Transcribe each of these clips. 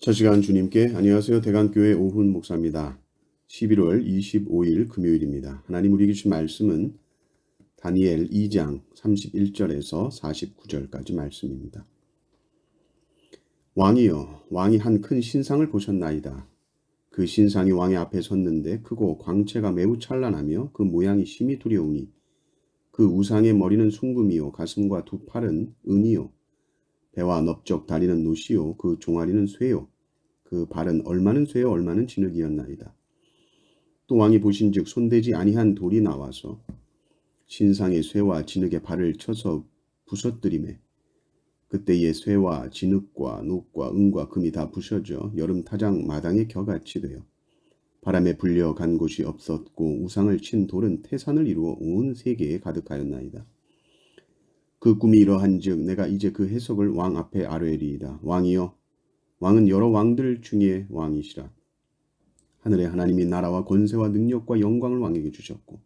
처시간 주님께 안녕하세요. 대강교회 오훈 목사입니다. 11월 25일 금요일입니다. 하나님 우리에게 주신 말씀은 다니엘 2장 31절에서 49절까지 말씀입니다. 왕이여, 왕이 한 큰 신상을 보셨나이다. 그 신상이 왕의 앞에 섰는데 크고 광채가 매우 찬란하며 그 모양이 심히 두려우니 그 우상의 머리는 순금이요 가슴과 두 팔은 은이요 배와 넓적 다리는 노시요 그 종아리는 쇠요 그 발은 얼마는 쇠요 얼마는 진흙이었나이다. 또 왕이 보신즉 손대지 아니한 돌이 나와서 신상의 쇠와 진흙의 발을 쳐서 부서뜨리매 그때의 쇠와 진흙과 녹과 은과 금이 다 부셔져 여름 타장 마당의 겨같이 되어 바람에 불려 간 곳이 없었고 우상을 친 돌은 태산을 이루어 온 세계에 가득하였나이다. 그 꿈이 이러한즉 내가 이제 그 해석을 왕 앞에 아뢰리이다. 왕이여, 왕은 여러 왕들 중에 왕이시라. 하늘의 하나님이 나라와 권세와 능력과 영광을 왕에게 주셨고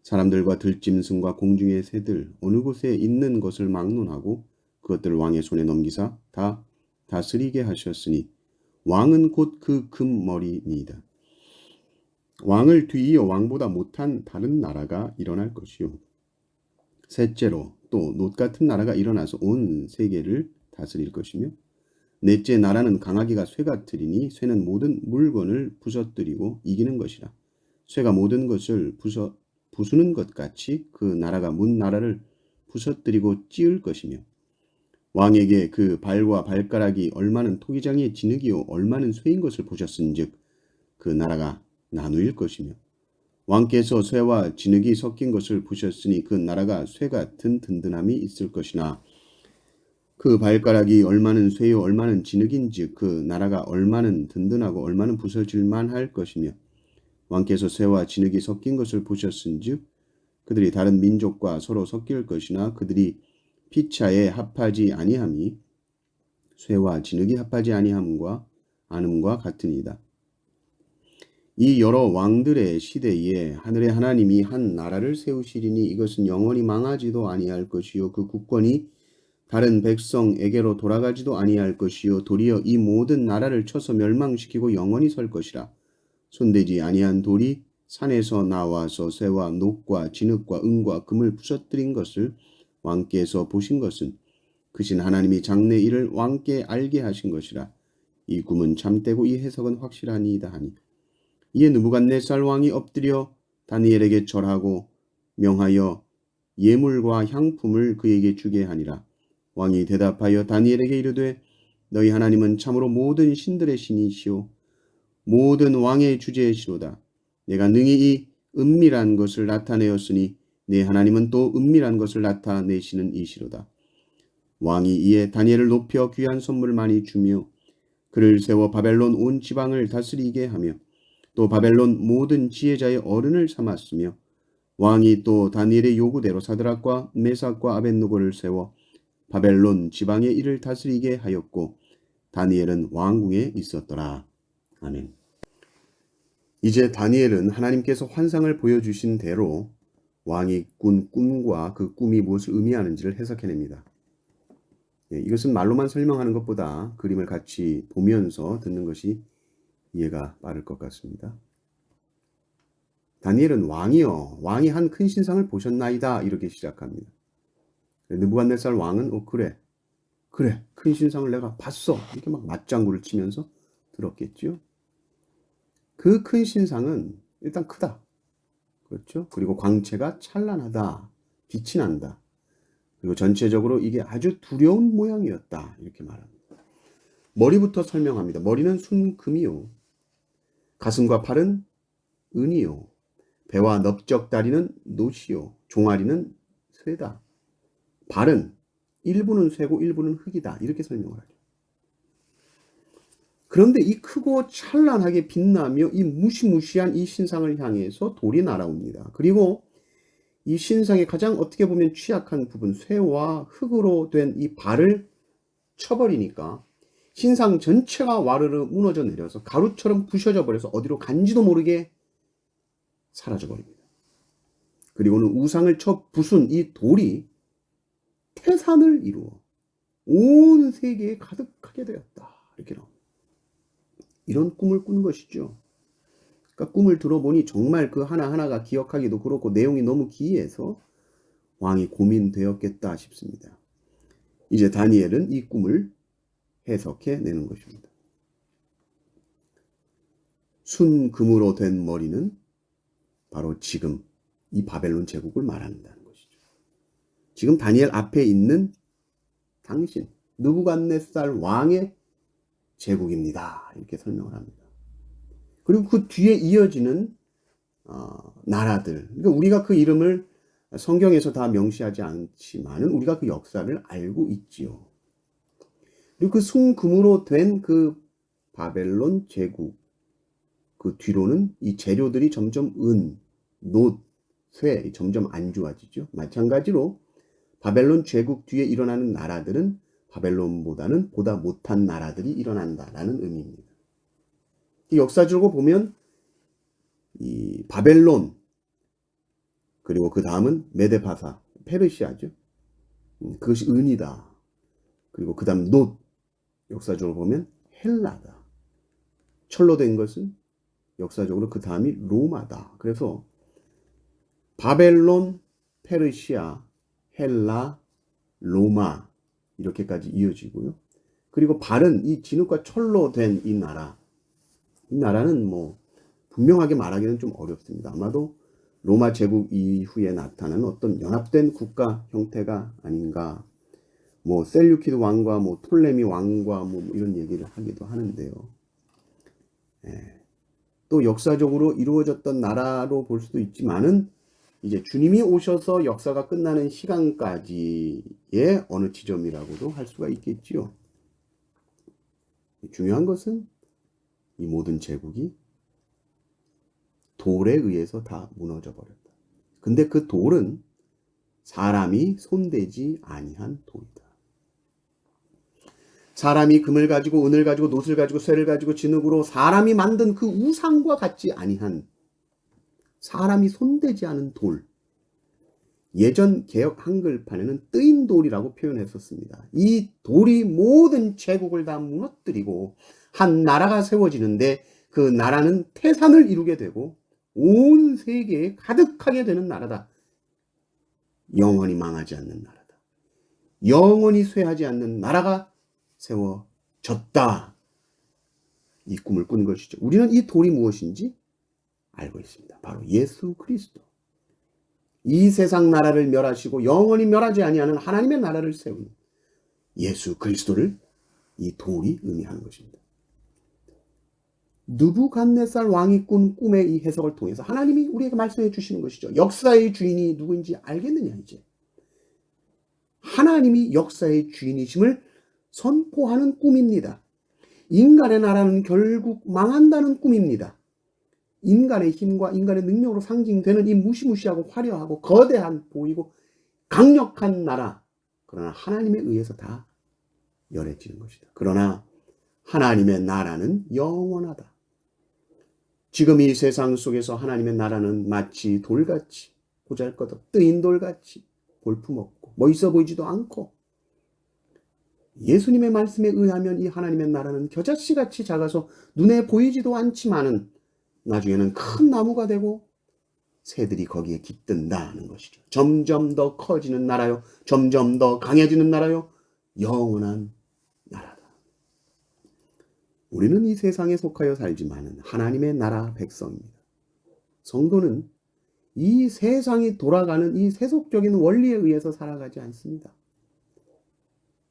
사람들과 들짐승과 공중의 새들 어느 곳에 있는 것을 막론하고 그것들을 왕의 손에 넘기사 다 다스리게 하셨으니 왕은 곧 그 금머리니이다. 왕을 뒤이어 왕보다 못한 다른 나라가 일어날 것이요 셋째로 또 놋 같은 나라가 일어나서 온 세계를 다스릴 것이며 넷째 나라는 강하기가 쇠 같으리니 쇠는 모든 물건을 부서뜨리고 이기는 것이라. 쇠가 모든 것을 부수는 것 같이 그 나라가 문 나라를 부서뜨리고 찌을 것이며 왕에게 그 발과 발가락이 얼마는 토기장의 진흙이요 얼마는 쇠인 것을 보셨은즉 그 나라가 나누일 것이며 왕께서 쇠와 진흙이 섞인 것을 보셨으니 그 나라가 쇠 같은 든든함이 있을 것이나 그 발가락이 얼마는 쇠요 얼마는 진흙인즉 그 나라가 얼마는 든든하고 얼마는 부서질만 할 것이며 왕께서 쇠와 진흙이 섞인 것을 보셨은즉 그들이 다른 민족과 서로 섞일 것이나 그들이 피차에 합하지 아니함이 쇠와 진흙이 합하지 아니함과 안음과 같으니이다. 이 여러 왕들의 시대에 하늘의 하나님이 한 나라를 세우시리니 이것은 영원히 망하지도 아니할 것이요 그 국권이 다른 백성에게로 돌아가지도 아니할 것이요 도리어 이 모든 나라를 쳐서 멸망시키고 영원히 설 것이라. 손대지 아니한 돌이 산에서 나와서 쇠와 녹과 진흙과 은과 금을 부서뜨린 것을 왕께서 보신 것은 크신 하나님이 장래 일을 왕께 알게 하신 것이라. 이 꿈은 참되고 이 해석은 확실하니이다 하니 이에 느부갓네살 왕이 엎드려 다니엘에게 절하고 명하여 예물과 향품을 그에게 주게 하니라. 왕이 대답하여 다니엘에게 이르되 너희 하나님은 참으로 모든 신들의 신이시오 모든 왕의 주제시로다. 내가 능히 이 은밀한 것을 나타내었으니 내 하나님은 또 은밀한 것을 나타내시는 이시로다. 왕이 이에 다니엘을 높여 귀한 선물을 많이 주며 그를 세워 바벨론 온 지방을 다스리게 하며 또 바벨론 모든 지혜자의 어른을 삼았으며 왕이 또 다니엘의 요구대로 사드락과 메삭과 아벳느고를 세워 바벨론 지방의 일을 다스리게 하였고 다니엘은 왕궁에 있었더라. 아멘. 이제 다니엘은 하나님께서 환상을 보여주신 대로 왕이 꾼 꿈과 그 꿈이 무엇을 의미하는지를 해석해냅니다. 이것은 말로만 설명하는 것보다 그림을 같이 보면서 듣는 것이 이해가 빠를 것 같습니다. 다니엘은 왕이여, 왕이 한 큰 신상을 보셨나이다 이렇게 시작합니다. 느부갓네살 왕은 그래 큰 신상을 내가 봤어 이렇게 막 맞장구를 치면서 들었겠죠. 그 큰 신상은 일단 크다, 그렇죠. 그리고 광채가 찬란하다, 빛이 난다. 그리고 전체적으로 이게 아주 두려운 모양이었다 이렇게 말합니다. 머리부터 설명합니다. 머리는 순금이요, 가슴과 팔은 은이요, 배와 넓적 다리는 노시요, 종아리는 쇠다. 발은 일부는 쇠고 일부는 흙이다 이렇게 설명을 하죠. 그런데 이 크고 찬란하게 빛나며 이 무시무시한 이 신상을 향해서 돌이 날아옵니다. 그리고 이 신상의 가장 어떻게 보면 취약한 부분 쇠와 흙으로 된 이 발을 쳐버리니까 신상 전체가 와르르 무너져 내려서 가루처럼 부셔져 버려서 어디로 간지도 모르게 사라져 버립니다. 그리고는 우상을 쳐 부순 이 돌이 태산을 이루어 온 세계에 가득하게 되었다 이렇게 나옵니다. 이런 꿈을 꾼 것이죠. 그러니까 꿈을 들어보니 정말 그 하나하나가 기억하기도 그렇고 내용이 너무 기이해서 왕이 고민되었겠다 싶습니다. 이제 다니엘은 이 꿈을 해석해 내는 것입니다. 순금으로 된 머리는 바로 지금 이 바벨론 제국을 말한다는 것이죠. 지금 다니엘 앞에 있는 당신 느부갓네살 왕의 제국입니다. 이렇게 설명을 합니다. 그리고 그 뒤에 이어지는 나라들, 그러니까 우리가 그 이름을 성경에서 다 명시하지 않지만은 우리가 그 역사를 알고 있지요. 그리고 그 순금으로 된 그 바벨론 제국, 그 뒤로는 이 재료들이 점점 은, 놋, 쇠 점점 안 좋아지죠. 마찬가지로 바벨론 제국 뒤에 일어나는 나라들은 바벨론보다는 보다 못한 나라들이 일어난다라는 의미입니다. 역사적으로 보면 이 바벨론, 그리고 그 다음은 메데파사, 페르시아죠. 그것이 은이다. 그리고 그 다음 놋, 역사적으로 보면 헬라다. 철로 된 것은 역사적으로 그 다음이 로마다. 그래서 바벨론, 페르시아, 헬라, 로마 이렇게까지 이어지고요. 그리고 발은 이 진흙과 철로 된 이 나라, 이 나라는 뭐 분명하게 말하기는 좀 어렵습니다. 아마도 로마 제국 이후에 나타나는 어떤 연합된 국가 형태가 아닌가. 뭐 셀류키드 왕과 뭐 톨레미 왕과 뭐 이런 얘기를 하기도 하는데요. 또 역사적으로 이루어졌던 나라로 볼 수도 있지만은 이제 주님이 오셔서 역사가 끝나는 시간까지의 어느 지점이라고도 할 수가 있겠지요. 중요한 것은 이 모든 제국이 돌에 의해서 다 무너져 버렸다. 근데 그 돌은 사람이 손대지 아니한 돌이다. 사람이 금을 가지고 은을 가지고 놋을 가지고 쇠를 가지고 진흙으로 사람이 만든 그 우상과 같지 아니한 사람이 손대지 않은 돌. 예전 개역 한글판에는 뜨인 돌이라고 표현했었습니다. 이 돌이 모든 제국을 다 무너뜨리고 한 나라가 세워지는데 그 나라는 태산을 이루게 되고 온 세계에 가득하게 되는 나라다. 영원히 망하지 않는 나라다. 영원히 쇠하지 않는 나라가 세워졌다. 이 꿈을 꾼 것이죠. 우리는 이 돌이 무엇인지 알고 있습니다. 바로 예수 그리스도. 이 세상 나라를 멸하시고 영원히 멸하지 아니하는 하나님의 나라를 세운 예수 그리스도를 이 돌이 의미하는 것입니다. 느부갓네살 왕이 꾼 꿈의 이 해석을 통해서 하나님이 우리에게 말씀해 주시는 것이죠. 역사의 주인이 누구인지 알겠느냐 이제. 하나님이 역사의 주인이심을 선포하는 꿈입니다. 인간의 나라는 결국 망한다는 꿈입니다. 인간의 힘과 인간의 능력으로 상징되는 이 무시무시하고 화려하고 거대한 보이고 강력한 나라, 그러나 하나님에 의해서 다 멸해지는 것이다. 그러나 하나님의 나라는 영원하다. 지금 이 세상 속에서 하나님의 나라는 마치 돌같이 보잘것없 뜨인 돌같이 볼품없고 멋있어 보이지도 않고, 예수님의 말씀에 의하면 이 하나님의 나라는 겨자씨같이 작아서 눈에 보이지도 않지만은 나중에는 큰 나무가 되고 새들이 거기에 깃든다는 것이죠. 점점 더 커지는 나라요. 점점 더 강해지는 나라요. 영원한 나라다. 우리는 이 세상에 속하여 살지만은 하나님의 나라 백성입니다. 성도는 이 세상이 돌아가는 이 세속적인 원리에 의해서 살아가지 않습니다.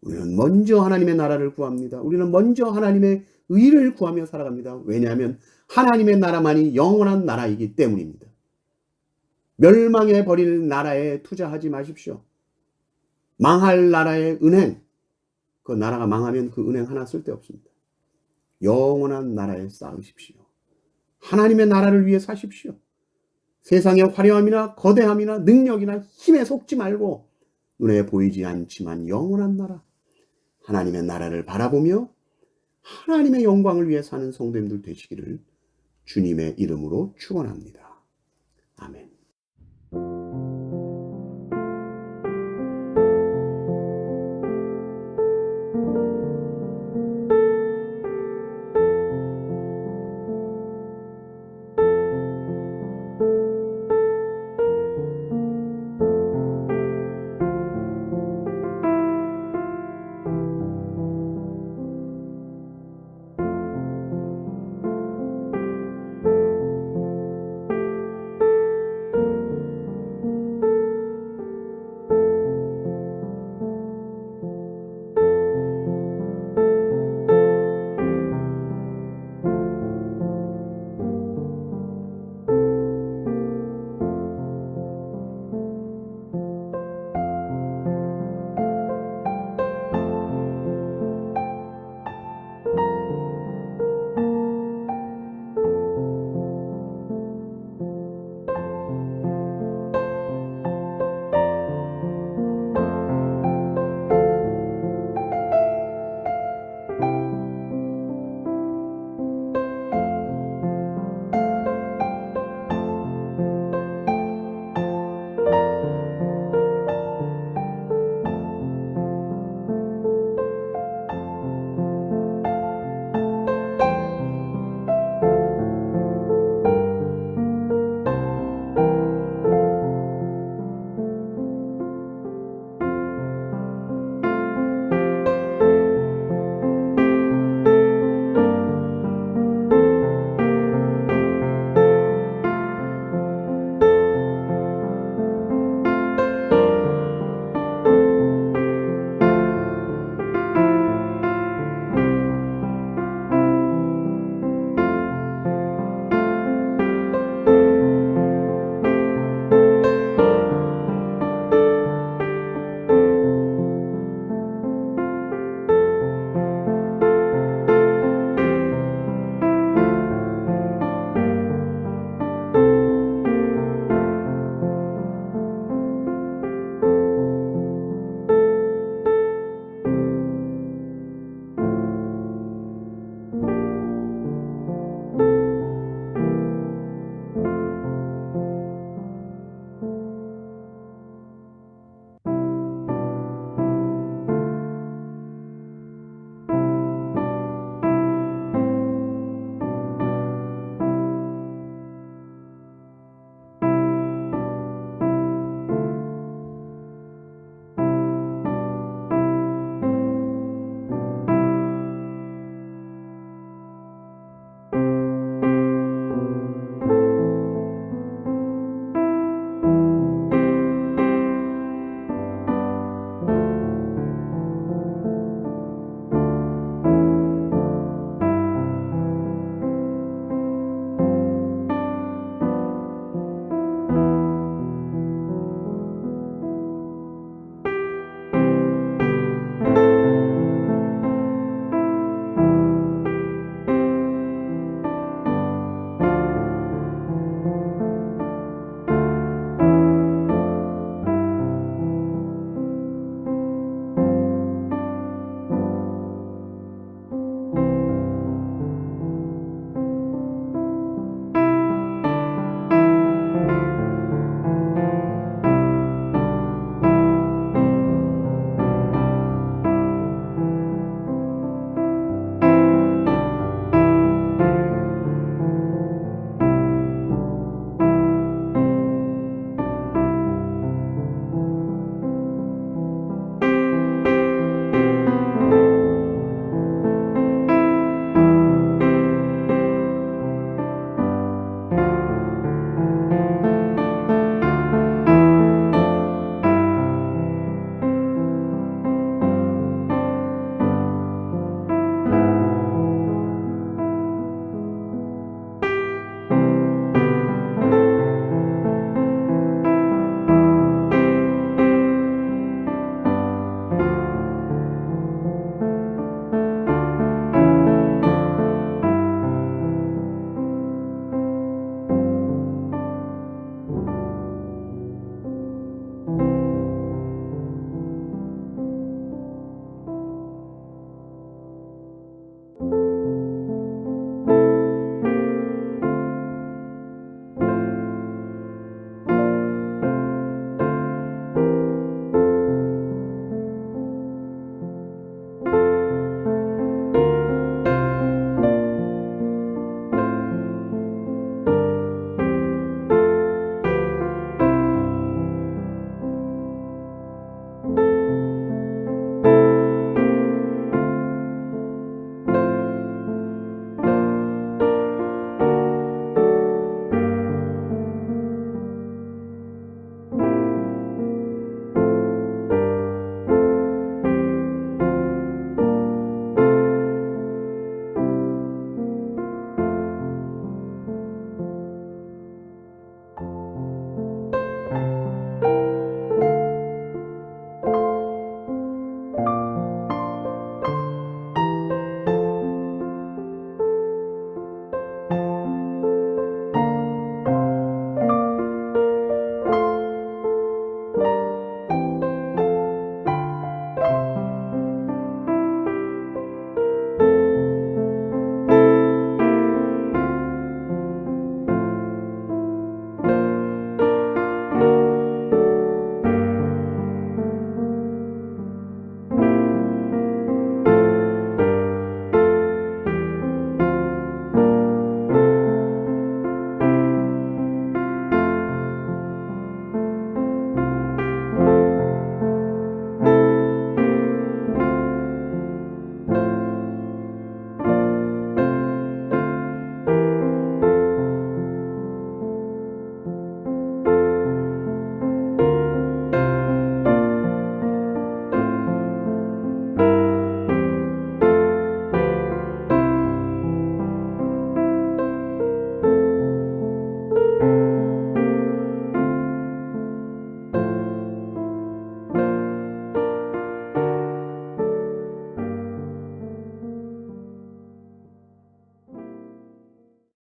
우리는 먼저 하나님의 나라를 구합니다. 우리는 먼저 하나님의 의를 구하며 살아갑니다. 왜냐하면 하나님의 나라만이 영원한 나라이기 때문입니다. 멸망해 버릴 나라에 투자하지 마십시오. 망할 나라의 은행, 그 나라가 망하면 그 은행 하나 쓸데없습니다. 영원한 나라에 쌓으십시오. 하나님의 나라를 위해 사십시오. 세상의 화려함이나 거대함이나 능력이나 힘에 속지 말고 눈에 보이지 않지만 영원한 나라, 하나님의 나라를 바라보며 하나님의 영광을 위해 사는 성도님들 되시기를 주님의 이름으로 축원합니다. 아멘.